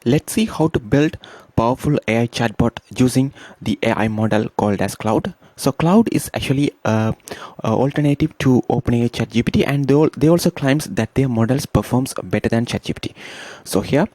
Let's see how to build powerful AI chatbot using the AI model called as Claude. So Claude is actually a alternative to OpenAI ChatGPT, and they also claims that their models performs better than ChatGPT. So here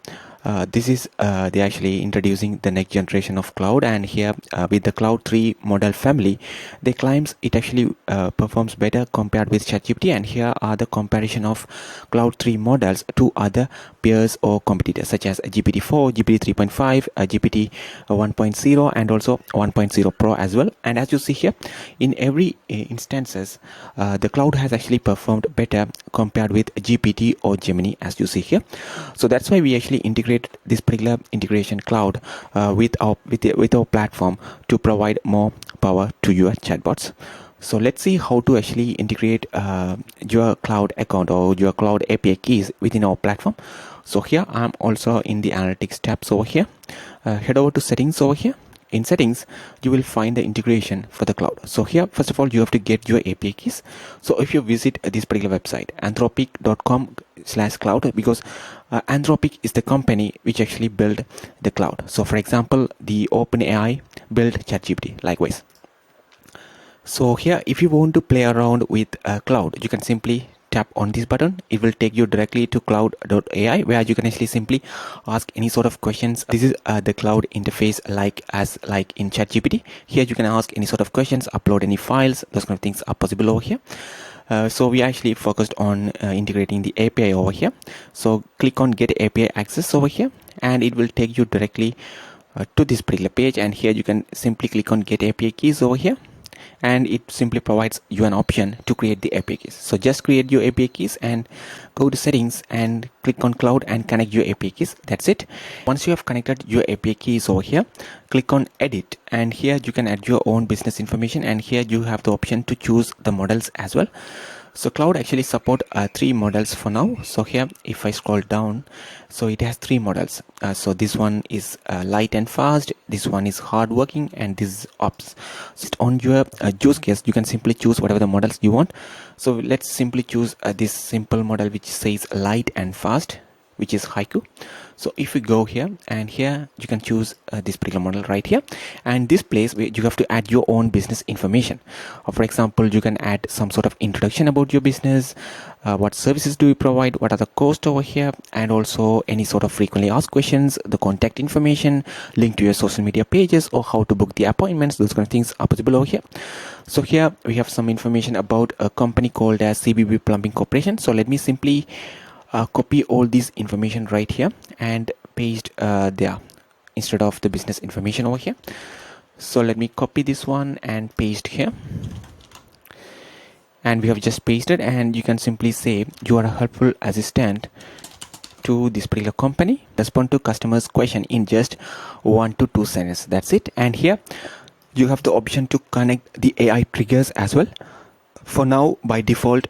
they're actually introducing the next generation of Claude, and here with the Claude 3 model family, they claims it actually performs better compared with ChatGPT. And here are the comparison of Claude 3 models to other peers or competitors such as GPT-4, GPT 3.5, GPT 1.0, and also 1.0 Pro as well. And as you see here, in every instances, the Claude has actually performed better compared with GPT or Gemini, as you see here. So that's why we actually integrate this particular integration Claude with our platform to provide more power to your chatbots. So let's see how to actually integrate your Claude account or your Claude API keys within our platform. So here I'm also in the analytics tabs over here. Head over to settings over here. In settings, you will find the integration for the Claude. So here, first of all, you have to get your API keys. So if you visit this particular website, anthropic.com/cloud, because Anthropic is the company which actually built the Claude. So for example, the OpenAI built ChatGPT likewise. So here, if you want to play around with Claude, you can simply tap on this button. It will take you directly to Claude AI, where you can actually simply ask any sort of questions. This is the Claude interface like in ChatGPT. Here you can ask any sort of questions, upload any files, those kind of things are possible over here. So we actually focused on integrating the API over here. So click on get API access over here, and it will take you directly to this particular page. And here you can simply click on get API keys over here, and it simply provides you an option to create the API keys. So just create your API keys and go to settings and click on Claude and connect your API keys. That's it. Once you have connected your API keys over here, click on edit, and here you can add your own business information, and here you have the option to choose the models as well. So Claude actually support 3 models for now. So here, if I scroll down, so it has 3 models. So this one is light and fast, this one is hardworking, and this is ops. So on your use case, you can simply choose whatever the models you want. So let's simply choose this simple model which says light and fast, which is Haiku. So if we go here, and here you can choose this particular model right here, and this place where you have to add your own business information. For example, you can add some sort of introduction about your business, what services do you provide, what are the costs over here, and also any sort of frequently asked questions, the contact information, link to your social media pages, or how to book the appointments. Those kind of things are possible over here. So here we have some information about a company called as CBB Plumbing Corporation. So let me simply copy all this information right here and paste there instead of the business information over here. So let me copy this one and paste here, and we have just pasted, and you can simply say you are a helpful assistant to this particular company, respond to customers' question in just 1 to 2 sentences. That's it. And here you have the option to connect the AI triggers as well. For now, by default,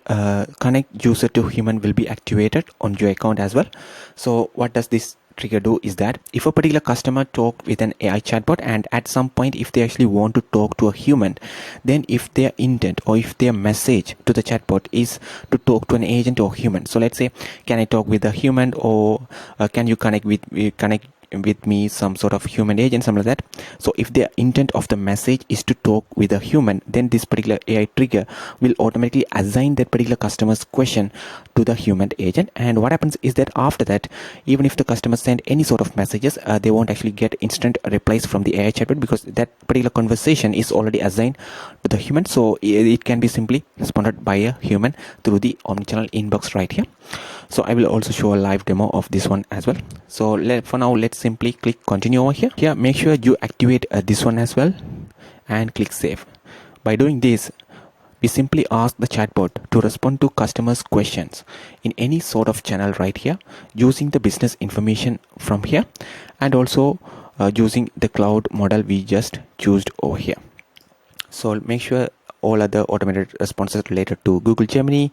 connect user to human will be activated on your account as well. So what does this trigger do is that if a particular customer talk with an AI chatbot, and at some point if they actually want to talk to a human, then if their intent or if their message to the chatbot is to talk to an agent or human, so let's say, can I talk with a human, or can you connect with me some sort of human agent, something like that. So if the intent of the message is to talk with a human, then this particular AI trigger will automatically assign that particular customer's question to the human agent. And what happens is that after that, even if the customer send any sort of messages, they won't actually get instant replies from the AI chatbot, because that particular conversation is already assigned to the human. So it can be simply responded by a human through the omni-channel inbox right here. So I will also show a live demo of this one as well. So for now, let's simply click continue over here. Here, make sure you activate this one as well and click save. By doing this, we simply ask the chatbot to respond to customers' questions in any sort of channel right here, using the business information from here, and also using the Claude model we just chose over here. So make sure all other automated responses related to Google Gemini,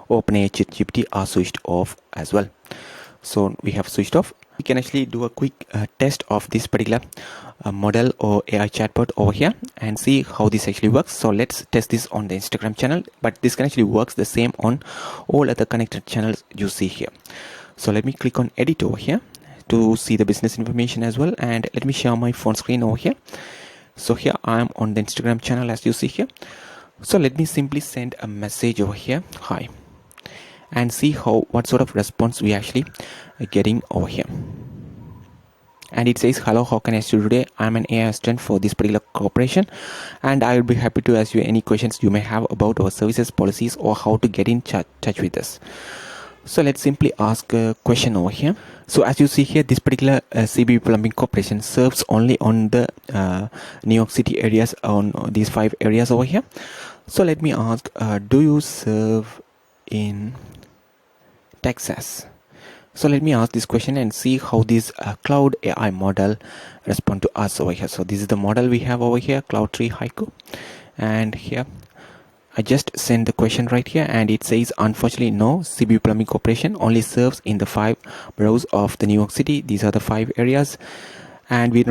OpenAI ChatGPT are switched off as well. So we have switched off. We can actually do a quick test of this particular model or AI chatbot over here and see how this actually works. So let's test this on the Instagram channel, but this can actually works the same on all other connected channels you see here. So let me click on edit over here, to see the business information as well. And let me share my phone screen over here. So here I am on the Instagram channel, as you see here. So let me simply send a message over here, hi, and see what sort of response we actually are getting over here. And it says, hello, how can I assist you today? I'm an AI assistant for this particular corporation, and I will be happy to answer you any questions you may have about our services, policies, or how to get in touch with us. So let's simply ask a question over here. So as you see here, this particular CBB Plumbing Corporation serves only on the New York City areas, on these 5 areas over here. So let me ask, do you serve in Texas? So let me ask this question and see how this Claude AI model respond to us over here. So this is the model we have over here, Cloud 3 Haiku. And here I just send the question right here, and it says, unfortunately, no, CB Plumbing Corporation only serves in the 5 boroughs of the New York City. These are the 5 areas, and we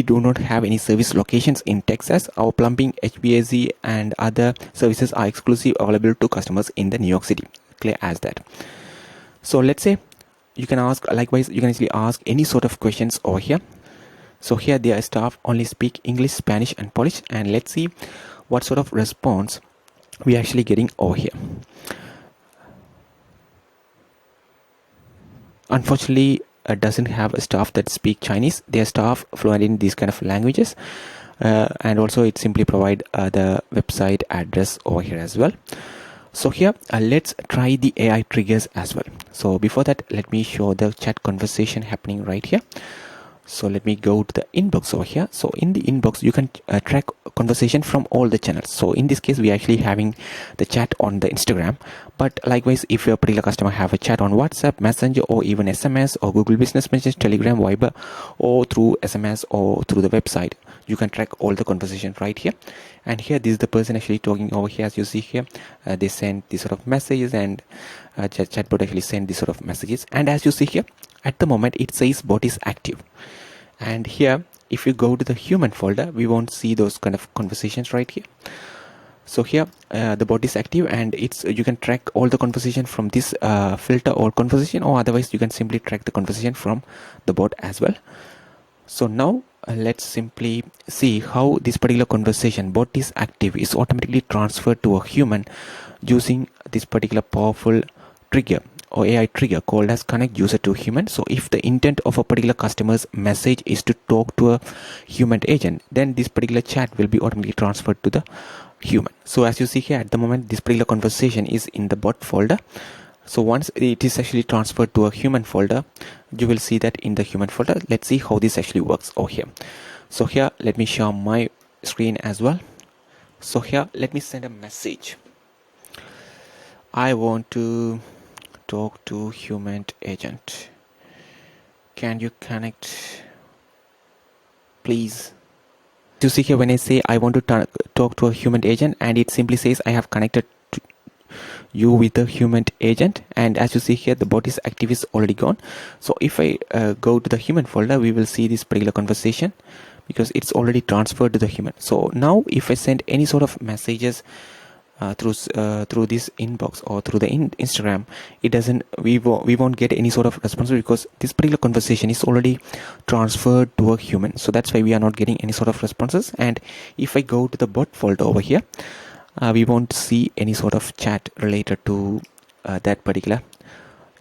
do not have any service locations in Texas. Our plumbing, HVAC, and other services are exclusively available to customers in the New York City. Clear as that. So let's say you can ask, likewise, you can actually ask any sort of questions over here. So here their staff only speak English, Spanish, and Polish, and let's see what sort of response we're actually getting over here. Unfortunately, doesn't have a staff that speak Chinese. Their staff fluent in these kind of languages, and also it simply provide the website address over here as well. So here let's try the AI triggers as well. So before that, let me show the chat conversation happening right here. So let me go to the inbox over here. So in the inbox, you can track conversation from all the channels. So in this case, we are actually having the chat on the Instagram. But likewise, if your particular customer have a chat on WhatsApp, Messenger, or even SMS, or Google Business Messages, Telegram, Viber, or through SMS or through the website, you can track all the conversation right here. And here, this is the person actually talking over here. As you see here, they send these sort of messages, and Chatbot actually send these sort of messages. And as you see here, at the moment it says bot is active. And here, if you go to the human folder, we won't see those kind of conversations right here. So here the bot is active, and you can track all the conversation from this filter or conversation, or otherwise you can simply track the conversation from the bot as well. So now let's simply see how this particular conversation bot is active is automatically transferred to a human using this particular powerful trigger or AI trigger called as connect user to human. So if the intent of a particular customer's message is to talk to a human agent, then this particular chat will be automatically transferred to the human. So as you see here, at the moment this particular conversation is in the bot folder. So once it is actually transferred to a human folder, you will see that in the human folder. Let's see how this actually works over here. So here, let me share my screen as well. So here, let me send a message. I want to talk to human agent. Can you connect, please? You see here, when I say I want to talk to a human agent, and it simply says I have connected to you with a human agent. And as you see here, the bot is active is already gone. So if I go to the human folder, we will see this particular conversation because it's already transferred to the human. So now if I send any sort of messages through this inbox or through the Instagram, it doesn't, we won't get any sort of response because this particular conversation is already transferred to a human. So that's why we are not getting any sort of responses. And if I go to the bot folder over here, we won't see any sort of chat related to that particular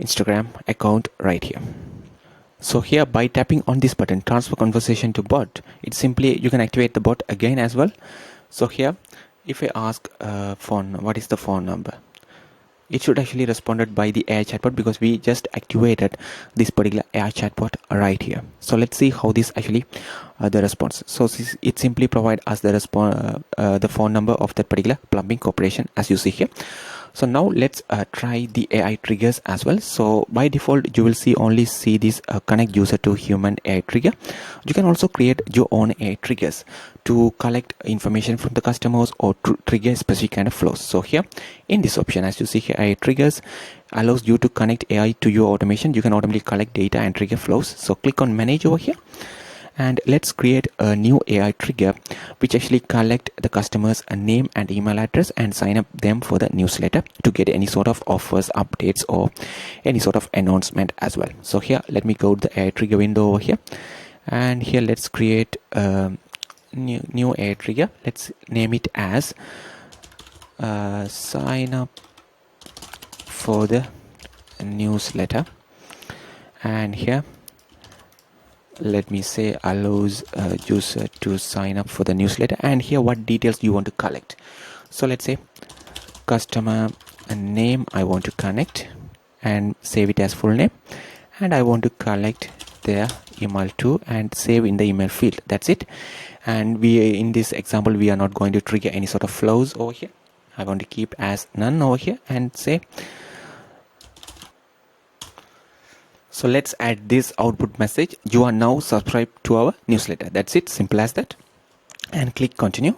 Instagram account right here. So here, by tapping on this button, transfer conversation to bot, it simply, you can activate the bot again as well. So here, if I ask what is the phone number, it should actually responded by the AI chatbot because we just activated this particular AI chatbot right here. So let's see how this actually the response. So it simply provide us the phone number of that particular plumbing corporation, as you see here. So now let's try the AI triggers as well. So by default, you will only see this connect user to human AI trigger. You can also create your own AI triggers to collect information from the customers or to trigger specific kind of flows. So here in this option, as you see here, AI triggers allows you to connect AI to your automation. You can automatically collect data and trigger flows. So click on manage over here. And let's create a new AI trigger which actually collect the customer's name and email address and sign up them for the newsletter to get any sort of offers, updates, or any sort of announcement as well. So here, let me go to the AI trigger window over here, and here let's create a new AI trigger. Let's name it as sign up for the newsletter, and here let me say allows user to sign up for the newsletter, and here what details you want to collect. So let's say customer name I want to connect and save it as full name, and I want to collect their email too and save in the email field. That's it. And we, in this example, we are not going to trigger any sort of flows over here. I want to keep as none over here and say. So let's add this output message: you are now subscribed to our newsletter. That's it, simple as that. And click continue.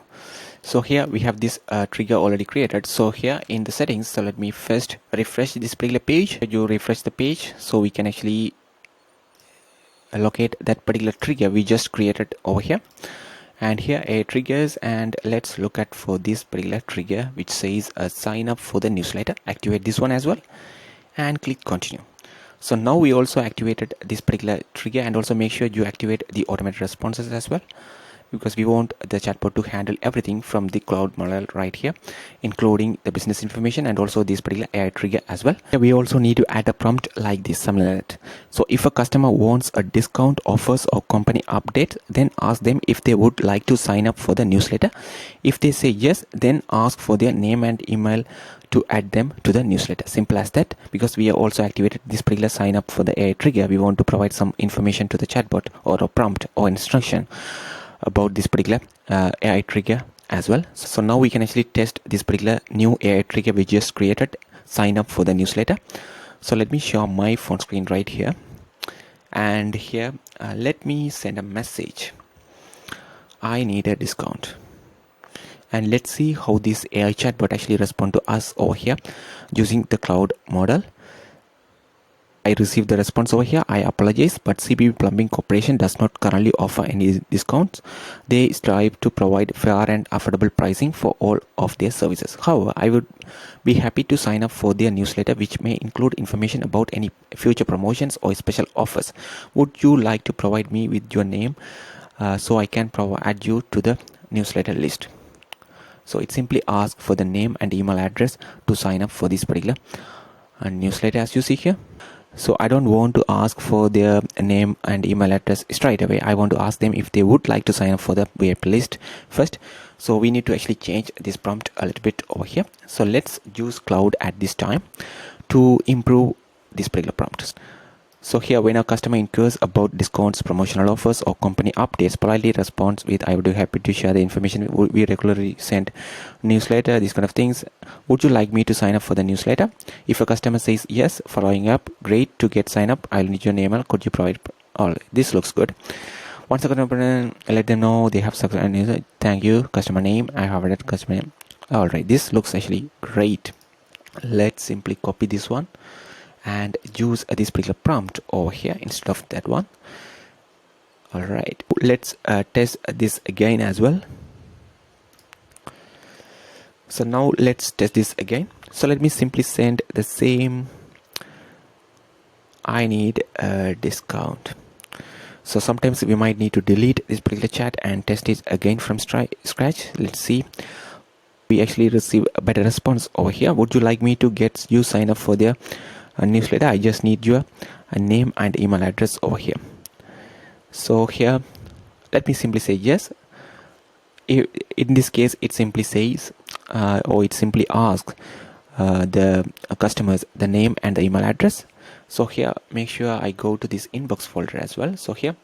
So here we have this trigger already created. So here in the settings, so let me first refresh this particular page. You refresh the page so we can actually locate that particular trigger we just created over here. And here a triggers, and let's look at for this particular trigger which says sign up for the newsletter. Activate this one as well and click continue. So now we also activated this particular trigger, and also make sure you activate the automated responses as well, because we want the chatbot to handle everything from the cloud model right here, including the business information and also this particular AI trigger as well. We also need to add a prompt like this, something like that. So if a customer wants a discount, offers, or company update, then ask them if they would like to sign up for the newsletter. If they say yes, then ask for their name and email to add them to the newsletter. Simple as that. Because we have also activated this particular sign up for the AI trigger, we want to provide some information to the chatbot or a prompt or instruction about this particular AI trigger as well. So now we can actually test this particular new AI trigger we just created, sign up for the newsletter. So let me show my phone screen right here, and here let me send a message: I need a discount. And let's see how this AI chatbot actually respond to us over here using the cloud model. I received the response over here: I apologize, but CBB Plumbing Corporation does not currently offer any discounts. They strive to provide fair and affordable pricing for all of their services. However, I would be happy to sign up for their newsletter, which may include information about any future promotions or special offers. Would you like to provide me with your name so I can add you to the newsletter list? So it simply asks for the name and email address to sign up for this particular newsletter, as you see here. So I don't want to ask for their name and email address straight away. I want to ask them if they would like to sign up for the VIP list first. So we need to actually change this prompt a little bit over here. So let's use cloud at this time to improve this particular prompt. So here, when a customer inquires about discounts, promotional offers, or company updates, politely responds with, I would be happy to share the information. We regularly send newsletter, these kind of things. Would you like me to sign up for the newsletter? If a customer says yes, following up, great, to get sign up, I'll need your name. Could you provide? All right, this looks good. Once the customer, let them know they have success. Thank you, customer name. I have added customer name. All right, this looks actually great. Let's simply copy this one and use this particular prompt over here instead of that one. All right, let's test this again as well. So now let's test this again. So let me simply send the same, I need a discount. So sometimes we might need to delete this particular chat and test it again from scratch. Let's see. We actually receive a better response over here. Would you like me to get you sign up for their newsletter? I just need your name and email address over here. So here, let me simply say yes. In this case, it simply says or it simply asks the customers the name and the email address. So here, make sure I go to this inbox folder as well. So here,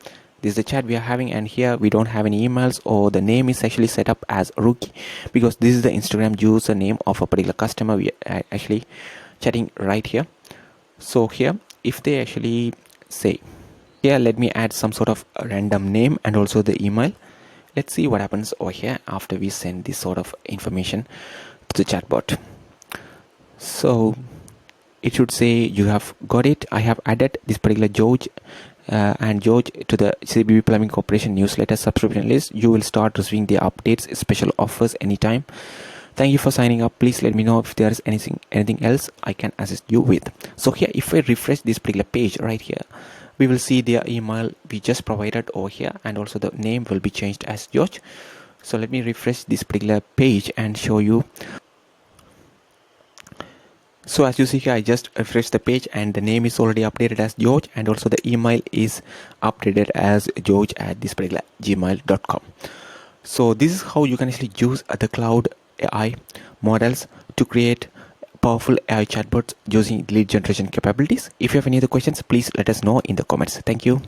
this is the chat we are having, and here we don't have any emails, or the name is actually set up as rookie because this is the Instagram username of a particular customer we are actually chatting right here. So here, if they actually say, here, let me add some sort of a random name and also the email. Let's see what happens over here after we send this sort of information to the chatbot. So it should say you have got it. I have added this particular George and George to the CBB Plumbing Corporation newsletter subscription list. You will start receiving the updates, special offers anytime. Thank you for signing up. Please let me know if there is anything else I can assist you with. So here, if I refresh this particular page right here, we will see their email we just provided over here, and also the name will be changed as George. So let me refresh this particular page and show you. So as you see here, I just refreshed the page and the name is already updated as George, and also the email is updated as George at this particular gmail.com. So this is how you can actually use the Claude AI models to create powerful AI chatbots using lead generation capabilities. If you have any other questions, please let us know in the comments. Thank you.